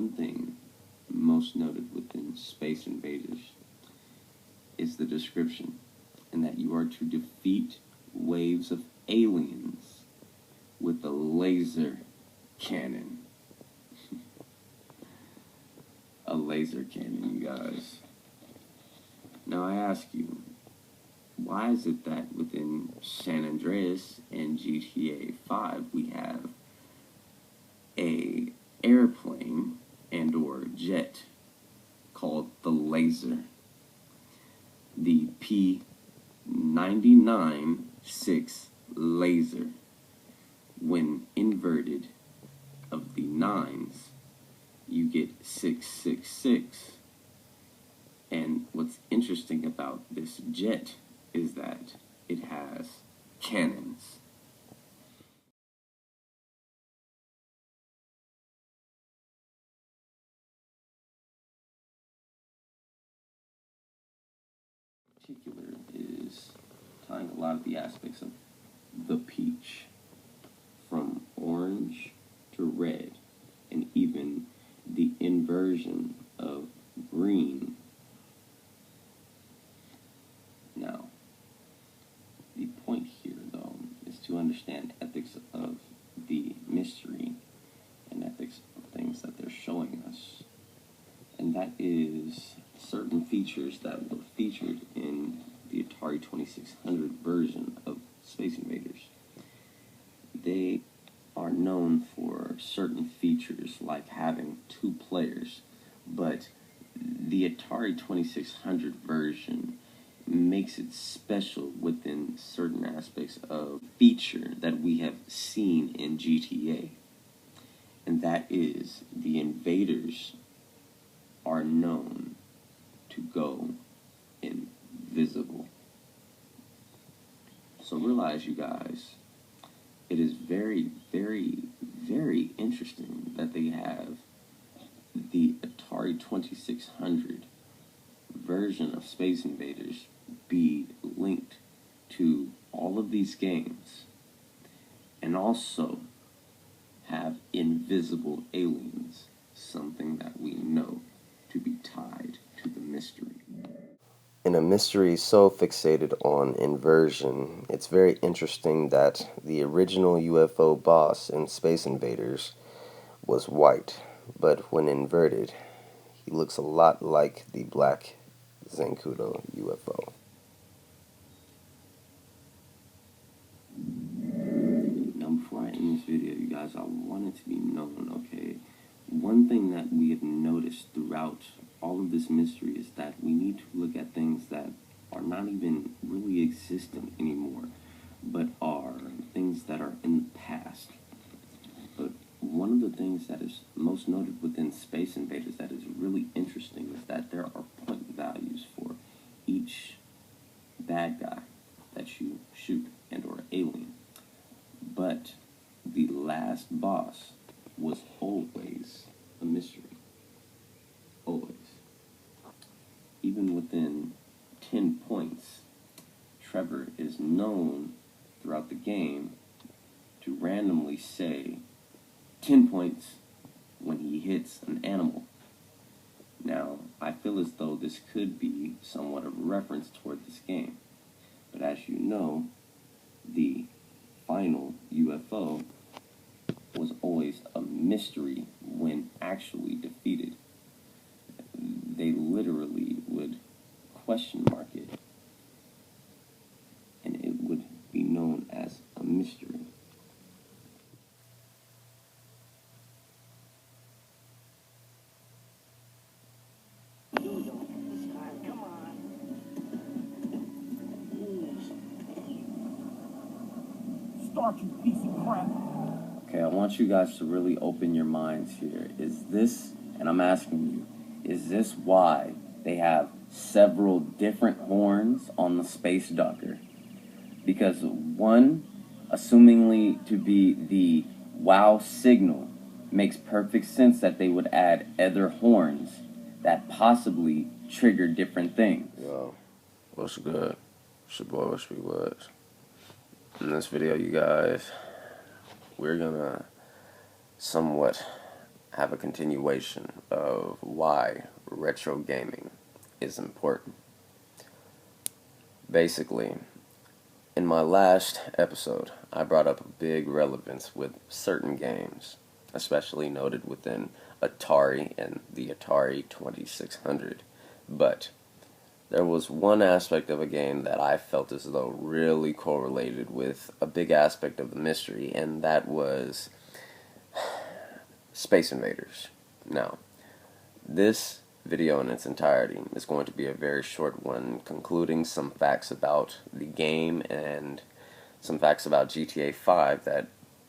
one thing most noted within Space Invaders is the description, and that you are to defeat waves of aliens with a laser cannon. A laser cannon, you guys. Now I ask you, why is it that within San Andreas and GTA 5 we have a airplane and or jet called the Laser, the P99-6 Laser? When inverted of the 9s, you get 666. And what's interesting about this jet is that it has cannons. In particular is tying a lot of the aspects of the peach, from orange to red, and even the inversion of green. Now, the point here, though, is to understand ethics of the mystery and ethics of things that they're showing us. And that is certain features that were featured in the Atari 2600 version of Space Invaders. They are known for certain features like having 2 players, but the Atari 2600 version makes it special within certain aspects of feature that we have seen in GTA. And that is, the invaders are known to go invisible. So realize, you guys, it is very, very, very interesting that they have the Atari 2600 version of Space Invaders be linked to all of these games, and also have invisible aliens, something that we know to be tied to the mystery. In a mystery so fixated on inversion, it's very interesting that the original UFO boss in Space Invaders was white, but when inverted, he looks a lot like the black Zancudo UFO. Now, before I end this video, you guys, I want it to be known, okay, one thing that we have noticed throughout all of this mystery is that we need to look at things that are not even really existent anymore, but are things that are in the past. But one of the things that is most noted within Space Invaders that is really interesting is that there are point values for each bad guy that you shoot and or alien. But the last boss was always a mystery. Always. Even within 10 points, Trevor is known throughout the game to randomly say 10 points when he hits an animal. Now, I feel as though this could be somewhat of a reference toward this game. But as you know, the final UFO was always a mystery when actually defeated. They literally would question mark it, and it would be known as a mystery. Start, you piece of crap. Okay, I want you guys to really open your minds here. Is this, and I'm asking you, is this why they have several different horns on the space docker? Because one, assumingly to be the wow signal, makes perfect sense that they would add other horns that possibly trigger different things. Yo, what's good? It's your boy Whispy Woodz. In this video, you guys, we're gonna somewhat have a continuation of why retro gaming is important. Basically, in my last episode, I brought up a big relevance with certain games, especially noted within Atari and the Atari 2600. But there was one aspect of a game that I felt as though really correlated with a big aspect of the mystery, and that was Space Invaders. Now, this video in its entirety is going to be a very short one, concluding some facts about the game and some facts about GTA 5 that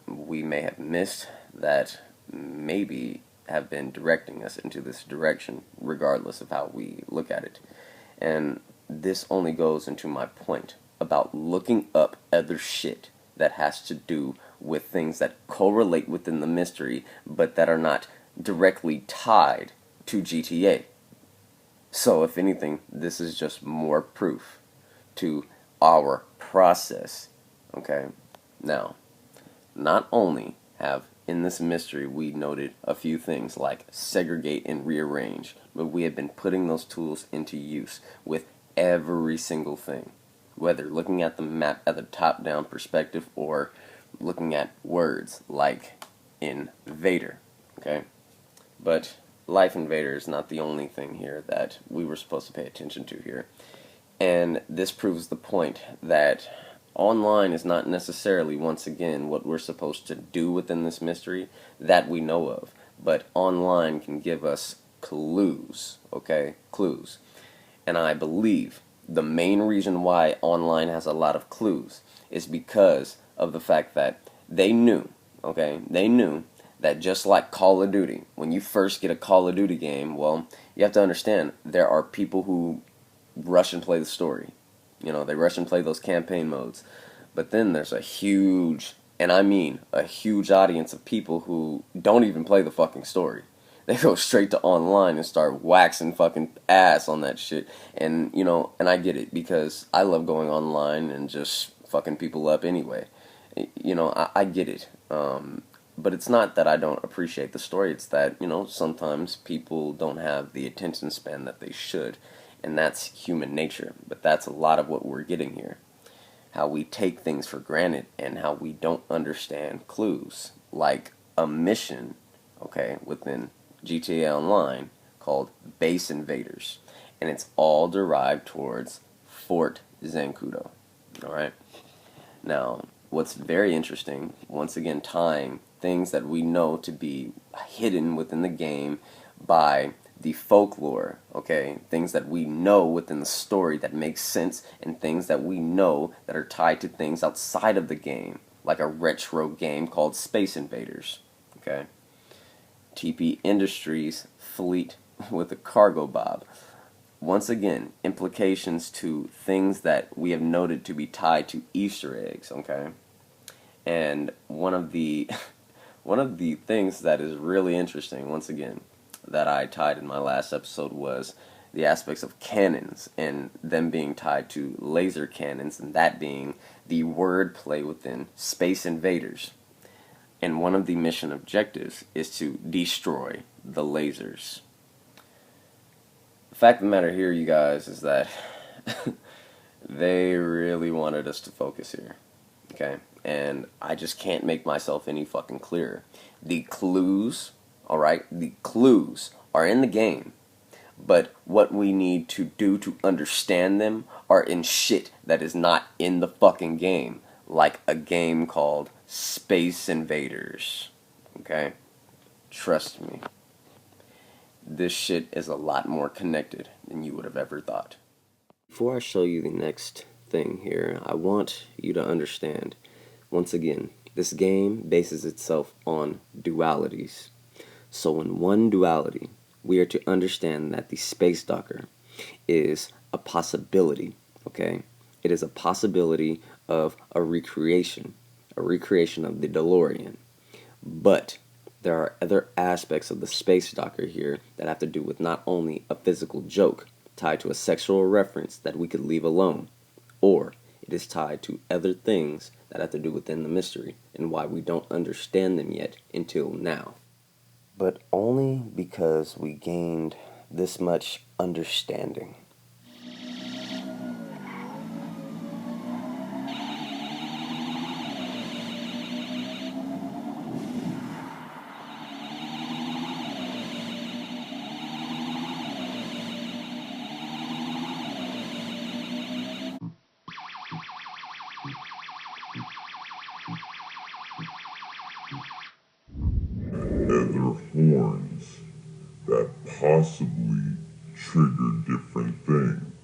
we may have missed, that maybe have been directing us into this direction, regardless of how we look at it. And this only goes into my point about looking up other shit that has to do with things that correlate within the mystery, but that are not directly tied to GTA. So if anything, this is just more proof to our process. Okay? Now, not only have in this mystery we noted a few things like segregate and rearrange, but we have been putting those tools into use with every single thing. Whether looking at the map at the top-down perspective or looking at words like invader. Okay? But Life Invader is not the only thing here that we were supposed to pay attention to here. And this proves the point that online is not necessarily, once again, what we're supposed to do within this mystery that we know of. But online can give us clues, okay? Clues. And I believe the main reason why online has a lot of clues is because of the fact that they knew, okay? They knew that just like Call of Duty, when you first get a Call of Duty game, well, you have to understand, there are people who rush and play the story. You know, they rush and play those campaign modes. But then there's a huge, and I mean a huge audience of people who don't even play the fucking story. They go straight to online and start waxing fucking ass on that shit. And, you know, and I get it, because I love going online and just fucking people up anyway. You know, I get it. But it's not that I don't appreciate the story. It's that, you know, sometimes people don't have the attention span that they should. And that's human nature. But that's a lot of what we're getting here. How we take things for granted and how we don't understand clues. Like a mission, okay, within GTA Online called Base Invaders. And it's all derived towards Fort Zancudo. Alright? Now, what's very interesting, once again tying things that we know to be hidden within the game by the folklore, okay? Things that we know within the story that makes sense, and things that we know that are tied to things outside of the game, like a retro game called Space Invaders, okay? TP Industries fleet with a cargo bob. Once again, implications to things that we have noted to be tied to Easter eggs, okay? And one of the things that is really interesting, once again, that I tied in my last episode was the aspects of cannons and them being tied to laser cannons, and that being the wordplay within Space Invaders. And one of the mission objectives is to destroy the lasers. The fact of the matter here, you guys, is that they really wanted us to focus here. Okay? And I just can't make myself any fucking clearer. The clues, alright? The clues are in the game. But what we need to do to understand them are in shit that is not in the fucking game. Like a game called Space Invaders. Okay? Trust me. This shit is a lot more connected than you would have ever thought. Before I show you the next thing here, I want you to understand, once again, this game bases itself on dualities. So in one duality, we are to understand that the space docker is a possibility, okay? It is a possibility of a recreation of the DeLorean. But there are other aspects of the space docker here that have to do with not only a physical joke tied to a sexual reference that we could leave alone, or it is tied to other things that have to do within the mystery and why we don't understand them yet until now. but only because we gained this much understanding. Other horns that possibly trigger different things.